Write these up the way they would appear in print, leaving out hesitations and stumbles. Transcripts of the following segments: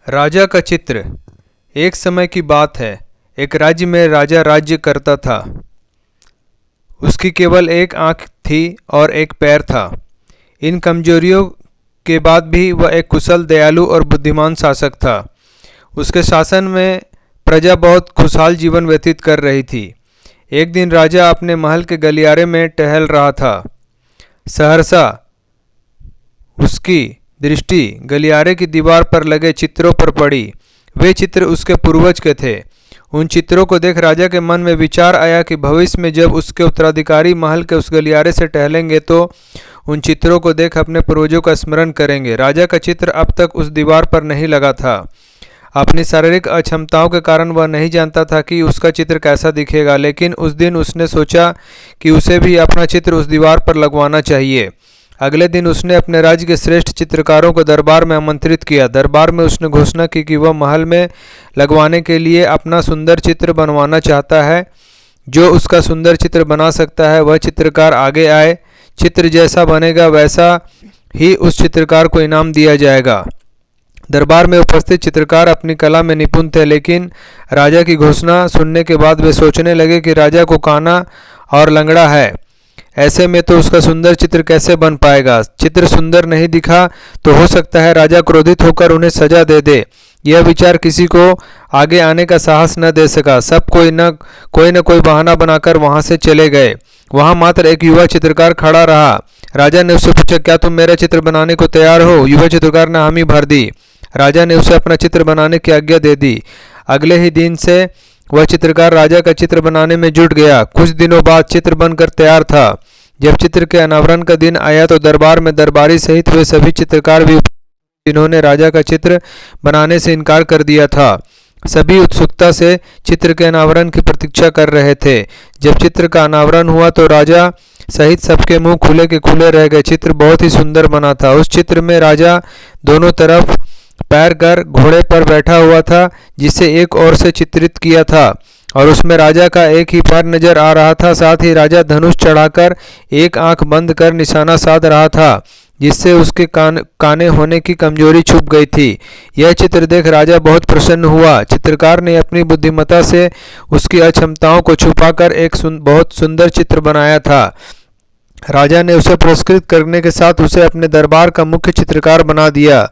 राजा का चित्र। एक समय की बात है, एक राज्य में राजा राज्य करता था। उसकी केवल एक आंख थी और एक पैर था। इन कमजोरियों के बाद भी वह एक कुशल, दयालु और बुद्धिमान शासक था। उसके शासन में प्रजा बहुत खुशहाल जीवन व्यतीत कर रही थी। एक दिन राजा अपने महल के गलियारे में टहल रहा था। सहसा उसकी दृष्टि गलियारे की दीवार पर लगे चित्रों पर पड़ी। वे चित्र उसके पूर्वज के थे। उन चित्रों को देख राजा के मन में विचार आया कि भविष्य में जब उसके उत्तराधिकारी महल के उस गलियारे से टहलेंगे तो उन चित्रों को देख अपने पूर्वजों का स्मरण करेंगे। राजा का चित्र अब तक उस दीवार पर नहीं लगा था। अपनी शारीरिक अक्षमताओं के कारण वह नहीं जानता था कि उसका चित्र कैसा दिखेगा, लेकिन उस दिन उसने सोचा कि उसे भी अपना चित्र उस दीवार पर लगवाना चाहिए। अगले दिन उसने अपने राज्य के श्रेष्ठ चित्रकारों को दरबार में आमंत्रित किया। दरबार में उसने घोषणा की कि वह महल में लगवाने के लिए अपना सुंदर चित्र बनवाना चाहता है। जो उसका सुंदर चित्र बना सकता है वह चित्रकार आगे आए। चित्र जैसा बनेगा वैसा ही उस चित्रकार को इनाम दिया जाएगा। दरबार में उपस्थित चित्रकार अपनी कला में निपुण थे, लेकिन राजा की घोषणा सुनने के बाद वे सोचने लगे कि राजा को काना और लंगड़ा है, ऐसे में तो उसका सुंदर चित्र कैसे बन पाएगा। चित्र सुंदर नहीं दिखा तो हो सकता है राजा क्रोधित होकर उन्हें सजा दे दे। यह विचार किसी को आगे आने का साहस न दे सका। सब कोई न कोई बहाना बनाकर वहां से चले गए। वहां मात्र एक युवा चित्रकार खड़ा रहा। राजा ने उससे पूछा, क्या तुम मेरा चित्र बनाने को तैयार हो? युवा चित्रकार ने हामी भर दी। राजा ने उसे अपना चित्र बनाने की आज्ञा दे दी। अगले ही दिन से वह चित्रकार राजा का चित्र बनाने में जुट गया। कुछ दिनों बाद चित्र बनकर तैयार था। जब चित्र के अनावरण का दिन आया तो दरबार में दरबारी सहित वे सभी चित्रकार भी, जिन्होंने राजा का चित्र बनाने से इनकार कर दिया था, सभी उत्सुकता से चित्र के अनावरण की प्रतीक्षा कर रहे थे। जब चित्र का अनावरण हुआ तो राजा सहित सबके मुंह खुले के खुले रह गए। चित्र बहुत ही सुंदर बना था। उस चित्र में राजा दोनों तरफ पैर कर घोड़े पर बैठा हुआ था, जिसे एक ओर से चित्रित किया था और उसमें राजा का एक ही पैर नजर आ रहा था। साथ ही राजा धनुष चढ़ाकर एक आंख बंद कर निशाना साध रहा था, जिससे उसके काने होने की कमजोरी छुप गई थी। यह चित्र देख राजा बहुत प्रसन्न हुआ। चित्रकार ने अपनी बुद्धिमत्ता से उसकी अक्षमताओं को छुपाकर एक बहुत सुंदर चित्र बनाया था। राजा ने उसे पुरस्कृत करने के साथ उसे अपने दरबार का मुख्य चित्रकार बना दिया।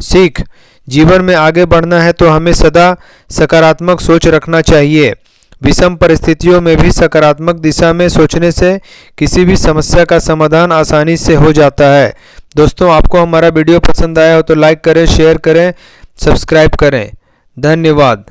सीख: जीवन में आगे बढ़ना है तो हमें सदा सकारात्मक सोच रखना चाहिए। विषम परिस्थितियों में भी सकारात्मक दिशा में सोचने से किसी भी समस्या का समाधान आसानी से हो जाता है। दोस्तों, आपको हमारा वीडियो पसंद आया हो तो लाइक करें, शेयर करें, सब्सक्राइब करें। धन्यवाद।